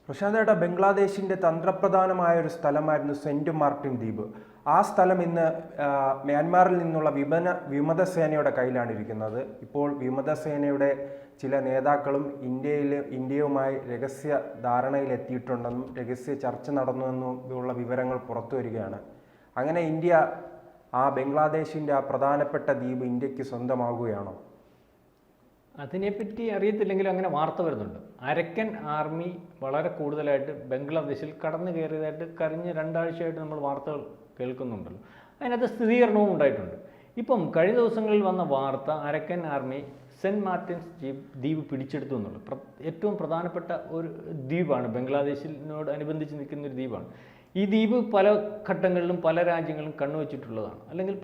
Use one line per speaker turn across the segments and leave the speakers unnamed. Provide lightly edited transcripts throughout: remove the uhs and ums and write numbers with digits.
പ്രശാന്തേട്ട, ബംഗ്ലാദേശിൻ്റെ തന്ത്രപ്രധാനമായ ഒരു സ്ഥലമായിരുന്നു സെൻറ്റ് മാർട്ടിൻ ദ്വീപ്. ആ സ്ഥലം ഇന്ന് മ്യാൻമാറിൽ നിന്നുള്ള വിമതസേനയുടെ കയ്യിലാണ് ഇരിക്കുന്നത്. ഇപ്പോൾ വിമതസേനയുടെ ചില നേതാക്കളും ഇന്ത്യയുമായി രഹസ്യ ധാരണയിലെത്തിയിട്ടുണ്ടെന്നും രഹസ്യ ചർച്ച നടന്നുവെന്നുള്ള വിവരങ്ങൾ പുറത്തു വരികയാണ്. അങ്ങനെ ഇന്ത്യ ബംഗ്ലാദേശിൻ്റെ ആ പ്രധാനപ്പെട്ട ദ്വീപ് ഇന്ത്യക്ക് സ്വന്തമാകുകയാണോ?
അതിനെപ്പറ്റി അറിയത്തില്ലെങ്കിലും അങ്ങനെ വാർത്ത വരുന്നുണ്ട്. അരക്കൻ ആർമി വളരെ കൂടുതലായിട്ട് ബംഗ്ലാദേശിൽ കടന്നു കയറിയതായിട്ട് കഴിഞ്ഞ 2 ആഴ്ചയായിട്ട് നമ്മൾ വാർത്തകൾ കേൾക്കുന്നുണ്ടല്ലോ. അതിനകത്ത് സ്ഥിരീകരണവും ഉണ്ടായിട്ടുണ്ട്. ഇപ്പം കഴിഞ്ഞ ദിവസങ്ങളിൽ വന്ന വാർത്ത അരക്കൻ ആർമി സെൻറ്റ് മാർട്ടിൻസ് ദ്വീപ് പിടിച്ചെടുത്തു എന്നുള്ളത്. ഏറ്റവും പ്രധാനപ്പെട്ട ഒരു ദ്വീപാണ്, ബംഗ്ലാദേശിനോട് അനുബന്ധിച്ച് നിൽക്കുന്ന ഒരു ദ്വീപാണ്. ഈ ദ്വീപ് പല ഘട്ടങ്ങളിലും പല രാജ്യങ്ങളും കണ്ണുവച്ചിട്ടുള്ളതാണ്. അല്ലെങ്കിൽ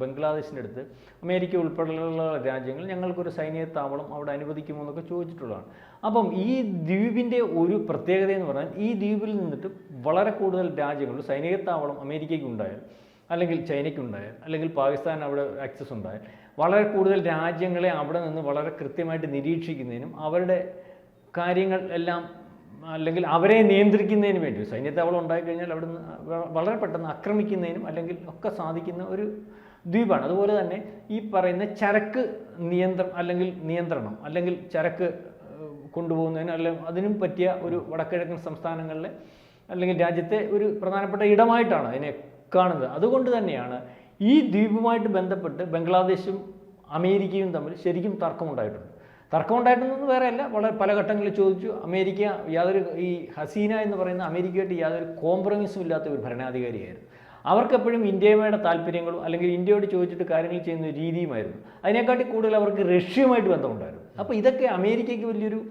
ബംഗ്ലാദേശിൻ്റെ അടുത്ത് അമേരിക്ക ഉൾപ്പെടെയുള്ള രാജ്യങ്ങൾ ഞങ്ങൾക്കൊരു സൈനിക താവളം അവിടെ അനുവദിക്കുമോ എന്നൊക്കെ ചോദിച്ചിട്ടുള്ളതാണ്. അപ്പം ഈ ദ്വീപിൻ്റെ ഒരു പ്രത്യേകത എന്ന് പറഞ്ഞാൽ ഈ ദ്വീപിൽ നിന്നിട്ട് വളരെ കൂടുതൽ രാജ്യങ്ങൾ സൈനിക താവളം അമേരിക്കയ്ക്ക് ഉണ്ടായാൽ, അല്ലെങ്കിൽ ചൈനയ്ക്ക് ഉണ്ടായാൽ, അല്ലെങ്കിൽ പാകിസ്ഥാൻ അവിടെ ആക്സസ് ഉണ്ടായാൽ, വളരെ കൂടുതൽ രാജ്യങ്ങളെ അവിടെ നിന്ന് വളരെ കൃത്യമായിട്ട് നിരീക്ഷിക്കുന്നതിനും അവരുടെ കാര്യങ്ങൾ എല്ലാം അല്ലെങ്കിൽ അവരെ നിയന്ത്രിക്കുന്നതിന് വേണ്ടി സൈന്യത്താവളം ഉണ്ടായിക്കഴിഞ്ഞാൽ അവിടെ നിന്ന് വളരെ പെട്ടെന്ന് ആക്രമിക്കുന്നതിനും അല്ലെങ്കിൽ ഒക്കെ സാധിക്കുന്ന ഒരു ദ്വീപാണ്. അതുപോലെ തന്നെ ഈ പറയുന്ന ചരക്ക് നിയന്ത്രണം അല്ലെങ്കിൽ ചരക്ക് കൊണ്ടുപോകുന്നതിന് അല്ലെങ്കിൽ അതിനും പറ്റിയ ഒരു വടക്കിഴക്കൻ സംസ്ഥാനങ്ങളിലെ അല്ലെങ്കിൽ രാജ്യത്തെ ഒരു പ്രധാനപ്പെട്ട ഇടമായിട്ടാണ് അതിനെ കാണുന്നത്. അതുകൊണ്ട് തന്നെയാണ് ഈ ദ്വീപുമായിട്ട് ബന്ധപ്പെട്ട് ബംഗ്ലാദേശും അമേരിക്കയും തമ്മിൽ ശരിക്കും തർക്കമുണ്ടായിട്ടുണ്ടെന്ന് വേറെയല്ല, വളരെ പല ഘട്ടങ്ങളിൽ ചോദിച്ചു. അമേരിക്ക ഈ ഹസീന എന്ന് പറയുന്ന അമേരിക്കയായിട്ട് യാതൊരു കോംപ്രമൈസും ഇല്ലാത്ത ഒരു ഭരണാധികാരിയായിരുന്നു. അവർക്കെപ്പോഴും ഇന്ത്യയുടെ താല്പര്യങ്ങളും അല്ലെങ്കിൽ ഇന്ത്യയോട് ചോദിച്ചിട്ട് കാര്യങ്ങൾ ചെയ്യുന്ന രീതിയുമായിരുന്നു. അതിനെക്കാട്ടി കൂടുതൽ അവർക്ക് റഷ്യയുമായിട്ട് ബന്ധമുണ്ടായിരുന്നു. അപ്പോൾ ഇതൊക്കെ അമേരിക്കയ്ക്ക് വലിയൊരു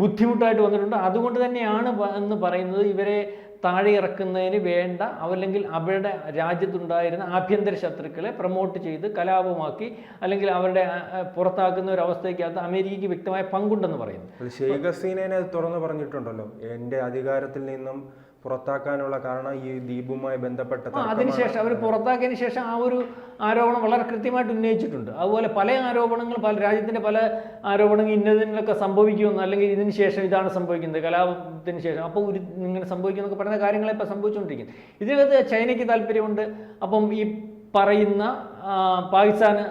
ബുദ്ധിമുട്ടായിട്ട് വന്നിട്ടുണ്ട്. അതുകൊണ്ട് തന്നെയാണ് എന്ന് പറയുന്നത് ഇവരെ താഴെ ഇറക്കുന്നതിന് വേണ്ട അല്ലെങ്കിൽ അവരുടെ രാജ്യത്തുണ്ടായിരുന്ന ആഭ്യന്തര ശത്രുക്കളെ പ്രൊമോട്ട് ചെയ്ത് കലാപമാക്കി അല്ലെങ്കിൽ അവരുടെ പുറത്താക്കുന്ന ഒരു അവസ്ഥയ്ക്കകത്ത് അമേരിക്കയ്ക്ക് വ്യക്തമായ പങ്കുണ്ടെന്ന് പറയുന്നു.
ഷെയ്ഖ് ഹസീനയെ തുറന്നു പറഞ്ഞിട്ടുണ്ടല്ലോ, എൻ്റെ അധികാരത്തിൽ നിന്നും പുറത്താക്കാനുള്ള കാരണം ഈ ദ്വീപുമായി ബന്ധപ്പെട്ട
അതിനുശേഷം അവർ പുറത്താക്കിയതിന് ശേഷം ആ ഒരു ആരോപണം വളരെ കൃത്യമായിട്ട് ഉന്നയിച്ചിട്ടുണ്ട്. അതുപോലെ പല ആരോപണങ്ങളും രാജ്യത്തിൻ്റെ പല ആരോപണങ്ങൾ ഇന്നതിനൊക്കെ സംഭവിക്കുമെന്ന് അല്ലെങ്കിൽ ഇതിന് ശേഷം ഇതാണ് സംഭവിക്കുന്നത് കലാപത്തിന് ശേഷം അപ്പോൾ ഇങ്ങനെ സംഭവിക്കുമെന്നൊക്കെ പറയുന്ന കാര്യങ്ങളെ ഇപ്പോൾ സംഭവിച്ചുകൊണ്ടിരിക്കുന്നത്. ഇതിനകത്ത് ചൈനയ്ക്ക് താല്പര്യമുണ്ട്, അപ്പം ഈ പറയുന്ന പാകിസ്ഥാന്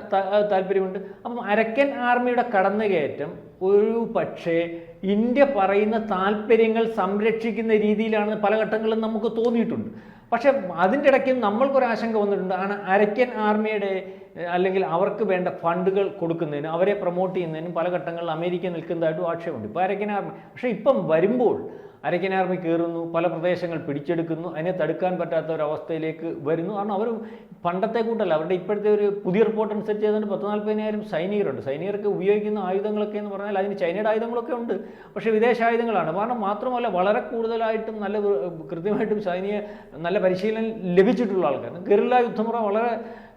താല്പര്യമുണ്ട്. അപ്പം അരക്കൻ ആർമിയുടെ കടന്നുകയറ്റം ഒരു പക്ഷേ ഇന്ത്യ പറയുന്ന താല്പര്യങ്ങൾ സംരക്ഷിക്കുന്ന രീതിയിലാണ് പല ഘട്ടങ്ങളിലും നമുക്ക് തോന്നിയിട്ടുണ്ട്. പക്ഷെ അതിൻ്റെ ഇടയ്ക്ക് നമ്മൾക്കൊരാശങ്ക വന്നിട്ടുണ്ട്. അരക്കൻ ആർമിയുടെ അല്ലെങ്കിൽ അവർക്ക് വേണ്ട ഫണ്ടുകൾ കൊടുക്കുന്നതിനും അവരെ പ്രൊമോട്ട് ചെയ്യുന്നതിനും പല ഘട്ടങ്ങളിൽ അമേരിക്ക നിൽക്കുന്നതായിട്ടും ആക്ഷേപമുണ്ട്. ഇപ്പോൾ അരക്കൻ ആർമി പക്ഷേ ഇപ്പം വരുമ്പോൾ അരക്കൻ ആർമി കയറുന്നു, പല പ്രദേശങ്ങൾ പിടിച്ചെടുക്കുന്നു, അതിനെ തടുക്കാൻ പറ്റാത്ത ഒരവസ്ഥയിലേക്ക് വരുന്നു. കാരണം അവർ പണ്ടത്തെ കൂട്ടല്ല, അവരുടെ ഇപ്പോഴത്തെ ഒരു പുതിയ റിപ്പോർട്ട് അനുസരിച്ച് ഏതാണ്ട് 10,40,000 സൈനികരുണ്ട്. സൈനികർക്ക് ഉപയോഗിക്കുന്ന ആയുധങ്ങളൊക്കെ എന്ന് പറഞ്ഞാൽ അതിന് ചൈനയുടെ ആയുധങ്ങളൊക്കെ ഉണ്ട്, പക്ഷേ വിദേശ ആയുധങ്ങളാണ്. കാരണം മാത്രമല്ല വളരെ കൂടുതലായിട്ടും കൃത്യമായിട്ടും നല്ല പരിശീലനം ലഭിച്ചിട്ടുള്ള ആൾക്കാരാണ്. ഗറില്ല യുദ്ധമുറ വളരെ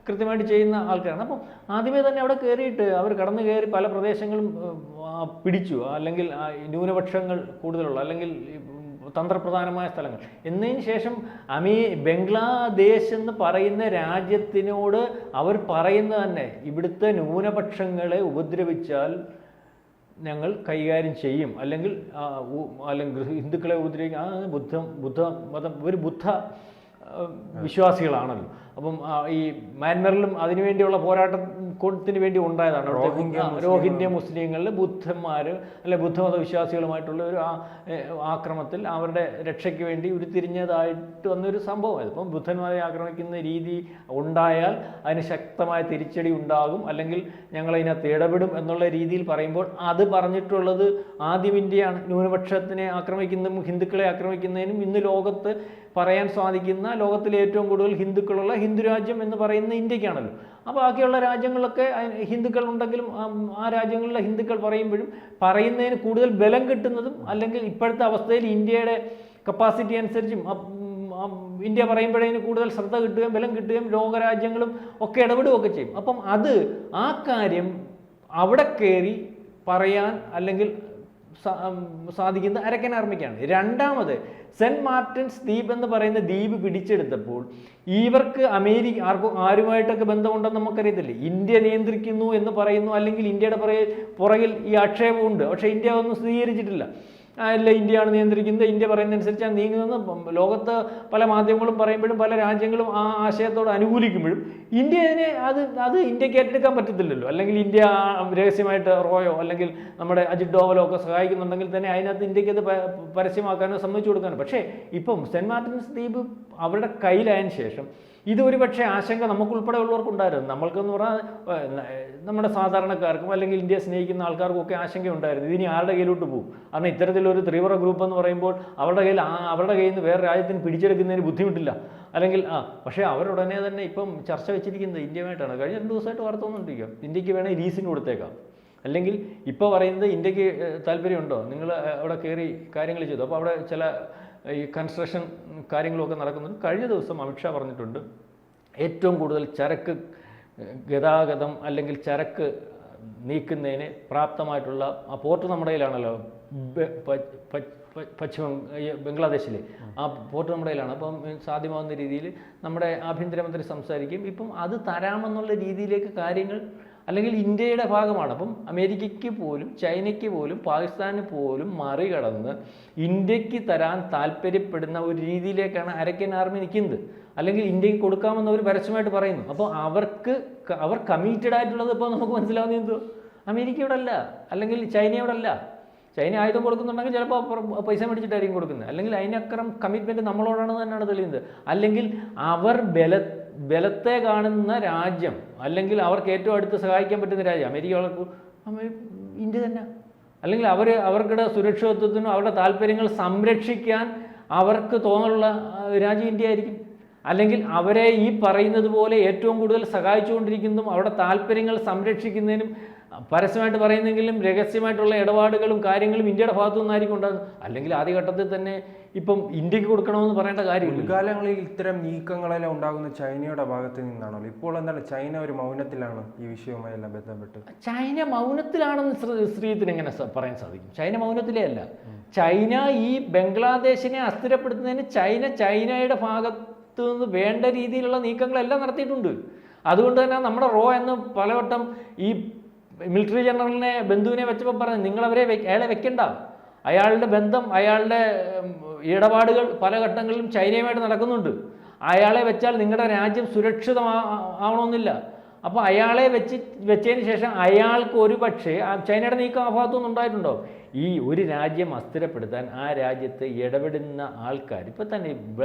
കൃത്യമായിട്ട് ചെയ്യുന്ന ആൾക്കാരാണ്. അപ്പം ആദ്യമേ തന്നെ അവിടെ കയറിയിട്ട് അവർ കടന്നു കയറി പല പ്രദേശങ്ങളും പിടിച്ചു, അല്ലെങ്കിൽ ന്യൂനപക്ഷങ്ങൾ കൂടുതലുള്ള അല്ലെങ്കിൽ തന്ത്രപ്രധാനമായ സ്ഥലങ്ങൾ എന്നതിന് ശേഷം ബംഗ്ലാദേശ് എന്ന് പറയുന്ന രാജ്യത്തിനോട് അവർ പറയുന്നത് തന്നെ ഇവിടുത്തെ ന്യൂനപക്ഷങ്ങളെ ഉപദ്രവിച്ചാൽ ഞങ്ങൾ കൈകാര്യം ചെയ്യും, അല്ലെങ്കിൽ ഹിന്ദുക്കളെ ഉപദ്രവിക്കും. ബുദ്ധ വിശ്വാസികളാണല്ലോ. അപ്പം ഈ മ്യാൻമറിലും അതിനുവേണ്ടിയുള്ള പോരാട്ടത്തിന് വേണ്ടി ഉണ്ടായതാണ്. റോഹിംഗ്യ മുസ്ലിങ്ങളിൽ ബുദ്ധന്മാർ അല്ലെ ബുദ്ധമത വിശ്വാസികളുമായിട്ടുള്ള ഒരു ആക്രമണത്തിൽ അവരുടെ രക്ഷയ്ക്ക് വേണ്ടി ഉരുത്തിരിഞ്ഞതായിട്ട് വന്നൊരു സംഭവമായിരുന്നു. അപ്പം ബുദ്ധന്മാരെ ആക്രമിക്കുന്ന രീതി ഉണ്ടായാൽ അതിന് ശക്തമായ തിരിച്ചടി ഉണ്ടാകും, അല്ലെങ്കിൽ ഞങ്ങളതിനകത്ത് ഇടപെടും എന്നുള്ള രീതിയിൽ പറയുമ്പോൾ അത് പറഞ്ഞിട്ടുള്ളത് ആദ്യം ഇന്ത്യയാണ്. ന്യൂനപക്ഷത്തിനെ ആക്രമിക്കുന്നതും ഹിന്ദുക്കളെ ആക്രമിക്കുന്നതിനും ഇന്ന് ലോകത്ത് പറയാൻ സാധിക്കുന്ന ലോകത്തിലെ ഏറ്റവും കൂടുതൽ ഹിന്ദുക്കളുള്ള ഹിന്ദു രാജ്യം എന്ന് പറയുന്ന ഇന്ത്യക്കാണല്ലോ. അപ്പോൾ ബാക്കിയുള്ള രാജ്യങ്ങളിലൊക്കെ ഹിന്ദുക്കൾ ഉണ്ടെങ്കിലും ആ രാജ്യങ്ങളിലെ ഹിന്ദുക്കൾ പറയുന്നതിന് കൂടുതൽ ബലം കിട്ടുന്നതും അല്ലെങ്കിൽ ഇപ്പോഴത്തെ അവസ്ഥയിൽ ഇന്ത്യയുടെ കപ്പാസിറ്റി അനുസരിച്ചും ഇന്ത്യ പറയുമ്പോഴതിന് കൂടുതൽ ശ്രദ്ധ കിട്ടുകയും ബലം കിട്ടുകയും ലോകരാജ്യങ്ങളും ഒക്കെ ഇടപെടുകയൊക്കെ ചെയ്യും. അപ്പം ആ കാര്യം അവിടെ കയറി പറയാൻ അല്ലെങ്കിൽ സാധിക്കുന്നത് അരക്കൻ ആർമിക്കാണ്. രണ്ടാമത് സെൻറ്റ് മാർട്ടിൻസ് ദ്വീപ് എന്ന് പറയുന്ന ദ്വീപ് പിടിച്ചെടുത്തപ്പോൾ ഇവർക്ക് ആരുമായിട്ടൊക്കെ ബന്ധമുണ്ടെന്ന് നമുക്കറിയത്തില്ലേ. ഇന്ത്യ നിയന്ത്രിക്കുന്നു എന്ന് പറയുന്നു, അല്ലെങ്കിൽ ഇന്ത്യയുടെ പുറകിൽ ഈ ആക്ഷേപമുണ്ട്, പക്ഷേ ഇന്ത്യ ഒന്നും സ്ഥിരീകരിച്ചിട്ടില്ല. അല്ല ഇന്ത്യയാണ് നിയന്ത്രിക്കുന്നത്, ഇന്ത്യ പറയുന്നതനുസരിച്ചാണ് നീങ്ങുന്നതെന്ന് ലോകത്ത് പല മാധ്യമങ്ങളും പറയുമ്പോഴും പല രാജ്യങ്ങളും ആ ആശയത്തോട് അനുകൂലിക്കുമ്പോഴും ഇന്ത്യ അതിനെ അത് ഇന്ത്യക്ക് ഏറ്റെടുക്കാൻ പറ്റത്തില്ലല്ലോ. അല്ലെങ്കിൽ ഇന്ത്യ രഹസ്യമായിട്ട് റോയോ അല്ലെങ്കിൽ നമ്മുടെ അജിത് ഡോവലോ ഒക്കെ സഹായിക്കുന്നുണ്ടെങ്കിൽ തന്നെ അതിനകത്ത് ഇന്ത്യക്ക് അത് പരസ്യമാക്കാനോ സമ്മതിച്ചു കൊടുക്കാനോ. പക്ഷേ ഇപ്പം സെൻറ്റ് മാർട്ടിൻസ് ദ്വീപ് അവരുടെ കയ്യിലായതിനു ശേഷം ഇത് ഒരുപക്ഷെ ആശങ്ക നമുക്കുൾപ്പെടെ ഉള്ളവർക്കുണ്ടായിരുന്നു. നമ്മൾക്കെന്ന് പറഞ്ഞാൽ നമ്മുടെ സാധാരണക്കാർക്കും അല്ലെങ്കിൽ ഇന്ത്യയെ സ്നേഹിക്കുന്ന ആൾക്കാർക്കും ഒക്കെ ആശങ്കയുണ്ടായിരുന്നു ഇതിനി ആരുടെ കയ്യിലോട്ട് പോകും. കാരണം ഇത്തരത്തിലൊരു തീവ്ര ഗ്രൂപ്പ് എന്ന് പറയുമ്പോൾ അവരുടെ കയ്യിൽ നിന്ന് വേറെ രാജ്യത്തിന് പിടിച്ചെടുക്കുന്നതിന് ബുദ്ധിമുട്ടില്ല. അല്ലെങ്കിൽ പക്ഷേ അവരുടനെ തന്നെ ഇപ്പം ചർച്ച വെച്ചിരിക്കുന്നത് ഇന്ത്യയുമായിട്ടാണ്. കഴിഞ്ഞ 2 ദിവസമായിട്ട് വാർത്ത വന്നുകൊണ്ടിരിക്കുക. ഇന്ത്യക്ക് വേണമെങ്കിൽ ലീസിന് കൊടുത്തേക്കാം, അല്ലെങ്കിൽ ഇപ്പോൾ പറയുന്നത് ഇന്ത്യക്ക് താല്പര്യമുണ്ടോ, നിങ്ങൾ അവിടെ കയറി കാര്യങ്ങൾ ചെയ്തു. അപ്പോൾ അവിടെ ചില ഈ കൺസ്ട്രക്ഷൻ കാര്യങ്ങളൊക്കെ നടക്കുന്നുണ്ട്. കഴിഞ്ഞ ദിവസം അമിത്ഷാ പറഞ്ഞിട്ടുണ്ട് ഏറ്റവും കൂടുതൽ ചരക്ക് ഗതാഗതം അല്ലെങ്കിൽ ചരക്ക് നീക്കുന്നതിന് പ്രാപ്തമായിട്ടുള്ള ആ പോർട്ട് നമ്മുടെ കയ്യിലാണല്ലോ, ബംഗ്ലാദേശിലെ ആ പോർട്ട് നമ്മുടെ കയ്യിലാണ്. അപ്പം സാധ്യമാകുന്ന രീതിയിൽ നമ്മുടെ ആഭ്യന്തരമന്ത്രി സംസാരിക്കും. ഇപ്പം അത് തരാമെന്നുള്ള രീതിയിലേക്ക് കാര്യങ്ങൾ, അല്ലെങ്കിൽ ഇന്ത്യയുടെ ഭാഗമാണ്. അപ്പം അമേരിക്കയ്ക്ക് പോലും ചൈനയ്ക്ക് പോലും പാകിസ്ഥാന് പോലും മറികടന്ന് ഇന്ത്യക്ക് തരാൻ താല്പര്യപ്പെടുന്ന ഒരു രീതിയിലേക്കാണ് അരക്കൻ ആർമി നിൽക്കുന്നത്. അല്ലെങ്കിൽ ഇന്ത്യക്ക് കൊടുക്കാമെന്ന് അവർ പരസ്യമായിട്ട് പറയുന്നു. അപ്പോൾ അവർ കമ്മിറ്റഡ് ആയിട്ടുള്ളത് ഇപ്പോൾ നമുക്ക് മനസ്സിലാവുന്നത് എന്തോ, അമേരിക്കയോടല്ല അല്ലെങ്കിൽ ചൈനയോടല്ല. ചൈന ആയുധം കൊടുക്കുന്നുണ്ടെങ്കിൽ ചിലപ്പോൾ പൈസ മേടിച്ചിട്ടായിരിക്കും കൊടുക്കുന്നത്. അല്ലെങ്കിൽ അതിനക്കരം കമ്മിറ്റ്മെൻറ്റ് നമ്മളോടാണെന്ന് തന്നെയാണ് തെളിയുന്നത്. അല്ലെങ്കിൽ അവർ ബലത്തെ കാണുന്ന രാജ്യം, അല്ലെങ്കിൽ അവർക്ക് ഏറ്റവും അടുത്ത് സഹായിക്കാൻ പറ്റുന്ന രാജ്യം അമേരിക്ക ഇന്ത്യ തന്നെ. അല്ലെങ്കിൽ അവർക്കിടെ സുരക്ഷിതത്വത്തിനും അവരുടെ താല്പര്യങ്ങൾ സംരക്ഷിക്കാൻ അവർക്ക് തോന്നുന്ന രാജ്യം ഇന്ത്യ ആയിരിക്കും. അല്ലെങ്കിൽ അവരെ ഈ പറയുന്നത് പോലെ ഏറ്റവും കൂടുതൽ സഹായിച്ചുകൊണ്ടിരിക്കുന്നതും അവരുടെ താല്പര്യങ്ങൾ സംരക്ഷിക്കുന്നതിനും പരസ്യമായിട്ട് പറയുന്നെങ്കിലും രഹസ്യമായിട്ടുള്ള ഇടപാടുകളും കാര്യങ്ങളും ഇന്ത്യയുടെ ഭാഗത്തു നിന്നായിരിക്കും ഉണ്ടാകുന്നത്. അല്ലെങ്കിൽ ആദ്യഘട്ടത്തിൽ തന്നെ ഇപ്പം ഇന്ത്യക്ക് കൊടുക്കണമെന്ന് പറയേണ്ട കാര്യമില്ല.
മുൻകാലങ്ങളിൽ ഇത്തരം നീക്കങ്ങളെല്ലാം ഉണ്ടാകുന്ന ചൈനയുടെ ഭാഗത്ത് നിന്നാണല്ലോ. ഇപ്പോൾ എന്താണ് ചൈന ഒരു മൗനത്തിലാണ് ഈ വിഷയവുമായി എല്ലാം ബന്ധപ്പെട്ട്?
ചൈന മൗനത്തിലാണെന്ന് ശ്രീത്തിന് എങ്ങനെ പറയാൻ സാധിക്കും? ചൈന മൗനത്തിലേ അല്ല. ചൈന ഈ ബംഗ്ലാദേശിനെ അസ്ഥിരപ്പെടുത്തുന്നതിന് ചൈനയുടെ ഭാഗത്തു നിന്ന് വേണ്ട രീതിയിലുള്ള നീക്കങ്ങളെല്ലാം നടത്തിയിട്ടുണ്ട്. അതുകൊണ്ട് തന്നെ നമ്മുടെ റോ എന്ന് പലവട്ടം ഈ മിലിറ്ററി ജനറലിനെ ബന്ധുവിനെ വെച്ചപ്പോൾ പറഞ്ഞു, അയാളെ വെക്കണ്ട, അയാളുടെ ബന്ധം അയാളുടെ ഇടപാടുകൾ പല ഘട്ടങ്ങളിലും ചൈനയുമായിട്ട് നടക്കുന്നുണ്ട്. അയാളെ വെച്ചാൽ നിങ്ങളുടെ രാജ്യം സുരക്ഷിതമാവണമെന്നില്ല. അപ്പോൾ അയാളെ വെച്ചതിന് ശേഷം അയാൾക്ക് ഒരു പക്ഷേ ചൈനയുടെ നീക്കം ആ ഭാഗത്തുനിന്ന് ഉണ്ടായിട്ടുണ്ടോ? ഈ ഒരു രാജ്യം അസ്ഥിരപ്പെടുത്താൻ ആ രാജ്യത്ത് ഇടപെടുന്ന ആൾക്കാർ, ഇപ്പോൾ തന്നെ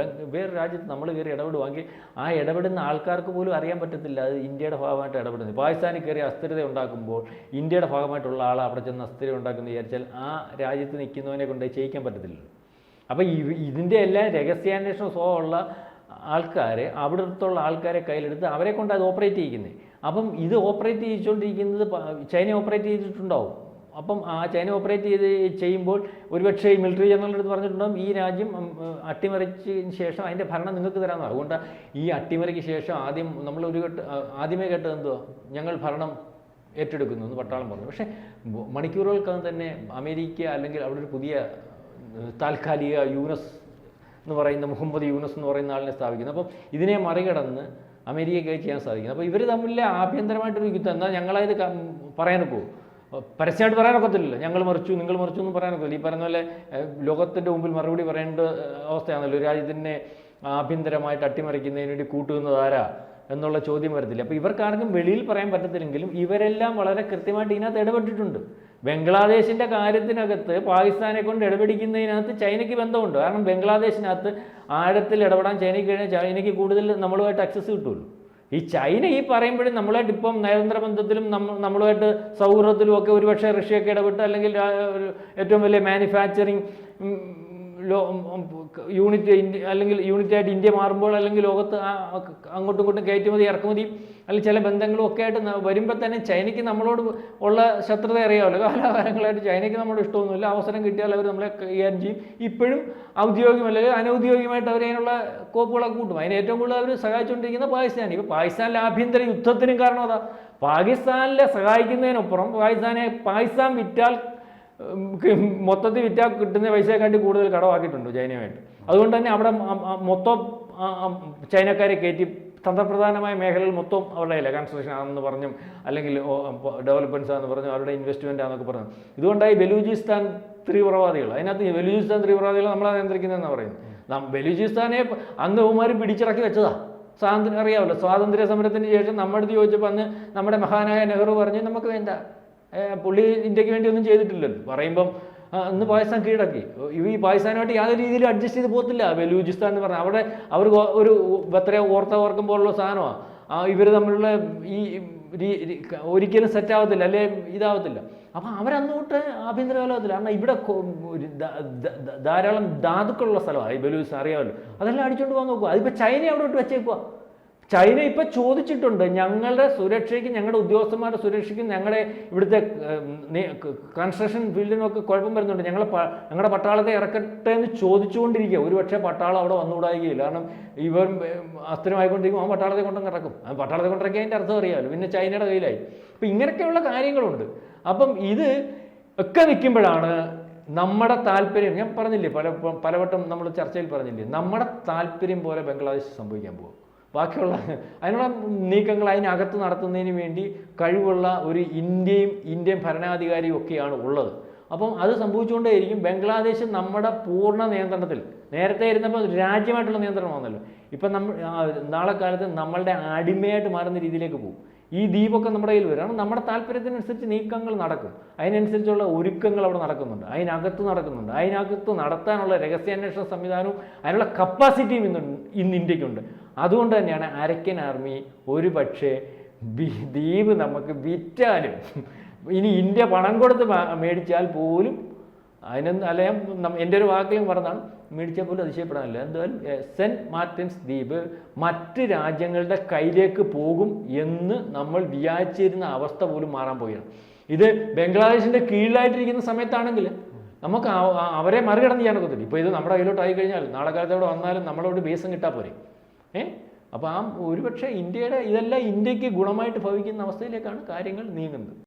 വേറെ രാജ്യത്ത് നമ്മൾ കയറി ഇടപെടുവാണെങ്കിൽ ആ ഇടപെടുന്ന ആൾക്കാർക്ക് പോലും അറിയാൻ പറ്റത്തില്ല അത് ഇന്ത്യയുടെ ഭാഗമായിട്ട് ഇടപെടുന്നത്. പാകിസ്ഥാനിൽ കയറി അസ്ഥിരത ഉണ്ടാക്കുമ്പോൾ ഇന്ത്യയുടെ ഭാഗമായിട്ടുള്ള ആൾ അവിടെ ചെന്ന് അസ്ഥിരത ഉണ്ടാക്കുന്നത് വിചാരിച്ചാൽ ആ രാജ്യത്ത് നിൽക്കുന്നവനെ കൊണ്ട് ചെയ്യിക്കാൻ പറ്റത്തില്ലല്ലോ. അപ്പോൾ ഇതിൻ്റെ എല്ലാം രഹസ്യാന്വേഷണ സ്വഭാവമുള്ള ആൾക്കാരെ, അവിടുത്തുള്ള ആൾക്കാരെ കയ്യിലെടുത്ത് അവരെ കൊണ്ട് അത് ഓപ്പറേറ്റ് ചെയ്യിക്കുന്നത്. അപ്പം ഇത് ഓപ്പറേറ്റ് ചെയ്തുകൊണ്ടിരിക്കുന്നത് ചൈന ഓപ്പറേറ്റ് ചെയ്തിട്ടുണ്ടാവും. അപ്പം ആ ചൈന ഓപ്പറേറ്റ് ചെയ്യുമ്പോൾ ഒരുപക്ഷേ മിലിറ്ററി ജനറലിൻ്റെ അടുത്ത് പറഞ്ഞിട്ടുണ്ടാകും ഈ രാജ്യം അട്ടിമറിച്ചതിന് ശേഷം അതിൻ്റെ ഭരണം നിങ്ങൾക്ക് തരാമെന്ന്. അതുകൊണ്ട് ഈ അട്ടിമറിക്ക് ശേഷം ആദ്യമേ കേട്ടത് എന്തുവാ, ഞങ്ങൾ ഭരണം ഏറ്റെടുക്കുന്നു എന്ന് പട്ടാളം പറഞ്ഞു. പക്ഷേ മണിക്കൂറുകൾക്കകം തന്നെ അമേരിക്ക അല്ലെങ്കിൽ അവിടെ ഒരു പുതിയ താൽക്കാലിക യൂനസ് എന്ന് പറയുന്ന മുഹമ്മദ് യൂനസ് എന്ന് പറയുന്ന ആളിനെ സ്ഥാപിക്കുന്നു. അപ്പം ഇതിനെ മറികടന്ന് അമേരിക്കയ്ക്ക് ചെയ്യാൻ സാധിക്കുന്നു. അപ്പോൾ ഇവർ തമ്മിലെ ആഭ്യന്തരമായിട്ടൊരു യുദ്ധം. എന്നാൽ ഞങ്ങളത് പറയാനൊക്കെ പരസ്യമായിട്ട് പറയാനൊക്കത്തില്ലല്ലോ, ഞങ്ങൾ മറിച്ചു നിങ്ങൾ മറിച്ചു എന്നും പറയാനൊക്കില്ല. ഈ പറയുന്ന പോലെ ലോകത്തിൻ്റെ മുമ്പിൽ മറുപടി പറയേണ്ട അവസ്ഥയാണല്ലോ. രാജ്യത്തിനെ ആഭ്യന്തരമായിട്ട് അട്ടിമറിക്കുന്നതിന് വേണ്ടി കൂട്ടുന്നത് ആരാ എന്നുള്ള ചോദ്യം വരത്തില്ല. അപ്പോൾ ഇവർക്കാർക്കും വെളിയിൽ പറയാൻ പറ്റത്തില്ലെങ്കിലും ഇവരെല്ലാം വളരെ കൃത്യമായിട്ട് ഇതിനകത്ത് ഇടപെട്ടിട്ടുണ്ട്. ബംഗ്ലാദേശിൻ്റെ കാര്യത്തിനകത്ത് പാകിസ്ഥാനെ കൊണ്ട് ഇടപെടിക്കുന്നതിനകത്ത് ചൈനയ്ക്ക് ബന്ധമുണ്ട്. കാരണം ബംഗ്ലാദേശിനകത്ത് ആഴത്തിൽ ഇടപെടാൻ ചൈനയ്ക്ക് കഴിഞ്ഞാൽ ചൈനയ്ക്ക് കൂടുതൽ നമ്മളുമായിട്ട് ആക്സസ് കിട്ടുമല്ലോ. ഈ ചൈന ഈ പറയുമ്പോഴും നമ്മളായിട്ട് ഇപ്പം നയതന്ത്ര ബന്ധത്തിലും നമ്മളുമായിട്ട് സൗഹൃദത്തിലും ഒക്കെ ഒരുപക്ഷെ റഷ്യയൊക്കെ ഇടപെട്ട്, അല്ലെങ്കിൽ ഏറ്റവും വലിയ മാനുഫാക്ചറിങ് യൂണിറ്റ് അല്ലെങ്കിൽ യൂണിറ്റായിട്ട് ഇന്ത്യ മാറുമ്പോൾ, അല്ലെങ്കിൽ ലോകത്ത് അങ്ങോട്ടും ഇങ്ങോട്ടും കയറ്റുമതി ഇറക്കുമതിയും അല്ലെങ്കിൽ ചില ബന്ധങ്ങളും ഒക്കെ ആയിട്ട് വരുമ്പോൾ തന്നെ ചൈനയ്ക്ക് നമ്മളോട് ഉള്ള ശത്രുത അറിയാമല്ലോ. കാലാകാലങ്ങളായിട്ട് ചൈനയ്ക്ക് നമ്മളോട് ഇഷ്ടമൊന്നുമില്ല. അവസരം കിട്ടിയാൽ അവർ നമ്മളെ കൈകാര്യം ചെയ്യും. ഇപ്പോഴും ഔദ്യോഗികമല്ലെങ്കിൽ അനൗദ്യോഗികമായിട്ട് അവരതിനുള്ള കോപ്പുകളൊക്കെ കൂട്ടും. അതിന് ഏറ്റവും കൂടുതൽ അവർ സഹായിച്ചുകൊണ്ടിരിക്കുന്ന പാകിസ്ഥാൻ. ഇപ്പോൾ പാകിസ്ഥാനിലെ ആഭ്യന്തര യുദ്ധത്തിനും കാരണം അതാ. പാകിസ്ഥാനിലെ സഹായിക്കുന്നതിനപ്പുറം പാകിസ്ഥാൻ വിറ്റാൽ മൊത്തത്തിൽ വിറ്റാൽ കിട്ടുന്ന പൈസയെക്കാട്ടി കൂടുതൽ കടമാക്കിയിട്ടുണ്ട് ചൈനയുമായിട്ട്. അതുകൊണ്ട് തന്നെ അവിടെ മൊത്തം ചൈനക്കാരെ കയറ്റി തന്ത്രപ്രധാനമായ മേഖലകൾ മൊത്തം അവരുടെ അല്ലേ, കൺസ്ട്രക്ഷൻ ആണെന്ന് പറഞ്ഞും അല്ലെങ്കിൽ ഡെവലപ്മെൻറ്റ്സ് ആണെന്ന് പറഞ്ഞു, അവരുടെ ഇൻവെസ്റ്റ്മെൻ്റ് ആണെന്നൊക്കെ പറഞ്ഞു. ഇതുകൊണ്ടായി ബലൂചിസ്ഥാൻ തീവ്രവാദികൾ, അതിനകത്ത് ബലൂചിസ്ഥാൻ തീവ്രവാദികളെ നമ്മളെ നിയന്ത്രിക്കുന്നതെന്നാണ് പറയുന്നത്. ബലൂചിസ്ഥാനെ അന്ന് ഇവന്മാർ പിടിച്ചിറക്കി വെച്ചതാ. സ്വാതന്ത്ര്യം അറിയാമല്ലോ, സ്വാതന്ത്ര്യ സമരത്തിന് ശേഷം നമ്മുടെ അടുത്ത് ചോദിച്ചപ്പോൾ അന്ന് നമ്മുടെ മഹാനായ നെഹ്റു പറഞ്ഞ് നമുക്ക് വേണ്ട, പുള്ളി ഇന്ത്യക്ക് വേണ്ടി ഒന്നും ചെയ്തിട്ടില്ലല്ലോ പറയുമ്പം അന്ന് പാകിസ്ഥാൻ കീഴടക്കി. ഈ പാകിസ്ഥാനുമായിട്ട് യാതൊരു രീതിയിൽ അഡ്ജസ്റ്റ് ചെയ്ത് പോകത്തില്ല ബലൂചിസ്ഥാൻ എന്ന് പറഞ്ഞാൽ. അവിടെ അവർ ഒരു എത്രയോ ഓർത്തവർക്കും പോലുള്ള സാധനമാണ്. ഇവർ തമ്മിലുള്ള ഈ ഒരിക്കലും സെറ്റ് ആവത്തില്ല, അല്ലെ ഇതാവത്തില്ല. അപ്പം അവരന്നോട്ട് ആഭ്യന്തര കലവത്തില്ല. കാരണം ഇവിടെ ധാരാളം ധാതുക്കളുള്ള സ്ഥലമാണ് ഈ ബലൂചിസ്ഥാൻ, അറിയാമല്ലോ. അതെല്ലാം അടിച്ചുകൊണ്ട് പോകാൻ നോക്കുക. അതിപ്പോൾ ചൈന അവിടെ ഇട്ട് വെച്ചേക്കുക. ചൈന ഇപ്പം ചോദിച്ചിട്ടുണ്ട്, ഞങ്ങളുടെ സുരക്ഷയ്ക്കും ഞങ്ങളുടെ ഉദ്യോഗസ്ഥന്മാരുടെ സുരക്ഷയ്ക്കും ഞങ്ങളുടെ ഇവിടുത്തെ കൺസ്ട്രക്ഷൻ ഫീൽഡിനൊക്കെ കുഴപ്പം വരുന്നുണ്ട്, ഞങ്ങളുടെ പട്ടാളത്തെ ഇറക്കട്ടെ എന്ന് ചോദിച്ചുകൊണ്ടിരിക്കുക. ഒരുപക്ഷെ പട്ടാളം അവിടെ വന്നുകൂടായികയില്ല. കാരണം ഇവർ അസ്ഥിരമായിക്കൊണ്ടിരിക്കും, ആ പട്ടാളത്തെ കൊണ്ടങ്ങ് ഇറക്കും. ആ പട്ടാളത്തെ കൊണ്ടിറക്കി അതിൻ്റെ അർത്ഥം അറിയാമല്ലോ, പിന്നെ ചൈനയുടെ കയ്യിലായി. അപ്പം ഇങ്ങനെയൊക്കെയുള്ള കാര്യങ്ങളുണ്ട്. അപ്പം ഇത് ഒക്കെ നിൽക്കുമ്പോഴാണ് നമ്മുടെ താല്പര്യം, ഞാൻ പറഞ്ഞില്ലേ പലവട്ടം നമ്മൾ ചർച്ചയിൽ പറഞ്ഞില്ലേ, നമ്മുടെ താല്പര്യം പോലെ ബംഗ്ലാദേശ് സംഭവിക്കാൻ പോകും. ബാക്കിയുള്ള അതിനുള്ള നീക്കങ്ങൾ അതിനകത്ത് നടത്തുന്നതിന് വേണ്ടി കഴിവുള്ള ഒരു ഇന്ത്യൻ ഭരണാധികാരിയും ഒക്കെയാണ് ഉള്ളത്. അപ്പം അത് സംഭവിച്ചുകൊണ്ടേയിരിക്കും. ബംഗ്ലാദേശ് നമ്മുടെ പൂർണ്ണ നിയന്ത്രണത്തിൽ, നേരത്തെ ഇരുന്നപ്പോൾ രാജ്യമായിട്ടുള്ള നിയന്ത്രണം വന്നല്ലോ, ഇപ്പം നാളെ കാലത്ത് നമ്മളുടെ അടിമയായിട്ട് മാറുന്ന രീതിയിലേക്ക് പോകും. ഈ ദ്വീപൊക്കെ നമ്മുടെ കയ്യിൽ വരും. നമ്മുടെ താല്പര്യത്തിനനുസരിച്ച് നീക്കങ്ങൾ നടക്കും, അതിനനുസരിച്ചുള്ള ഒരുക്കങ്ങൾ അവിടെ നടക്കുന്നുണ്ട്, അതിനകത്ത് നടത്താനുള്ള രഹസ്യാന്വേഷണ സംവിധാനവും അതിനുള്ള കപ്പാസിറ്റിയും ഇന്ന് ഇന്ത്യക്കുണ്ട്. അതുകൊണ്ട് തന്നെയാണ് അരക്കൻ ആർമി ഒരു പക്ഷേ ദ്വീപ് നമുക്ക് വിറ്റാലും, ഇനി ഇന്ത്യ പണം കൊടുത്ത് മേടിച്ചാൽ പോലും അല്ലെ, എൻ്റെ ഒരു വാക്കിലും പറഞ്ഞാണ്, മേടിച്ചാൽ പോലും അതിശയപ്പെടാനില്ല. എന്തായാലും സെൻറ്റ് മാർട്ടിൻസ് ദ്വീപ് മറ്റ് രാജ്യങ്ങളുടെ കയ്യിലേക്ക് പോകും എന്ന് നമ്മൾ വിചാരിച്ചിരുന്ന അവസ്ഥ പോലും മാറാൻ പോവുകയാണ്. ഇത് ബംഗ്ലാദേശിൻ്റെ കീഴിലായിട്ടിരിക്കുന്ന സമയത്താണെങ്കിൽ നമുക്ക് അവരെ മറികടന്ന് ചെയ്യാനൊക്കത്തില്ല. ഇപ്പോൾ ഇത് നമ്മുടെ കയ്യിലോട്ടായി കഴിഞ്ഞാൽ നാളെ കാലത്ത് അവിടെ വന്നാലും നമ്മളോട് ബേസും കിട്ടാൻ പോരെ. അപ്പോൾ ഒരുപക്ഷെ ഇതെല്ലാം ഇന്ത്യക്ക് ഗുണമായിട്ട് ഭവിക്കുന്ന അവസ്ഥയിലേക്കാണ് കാര്യങ്ങൾ നീങ്ങുന്നത്.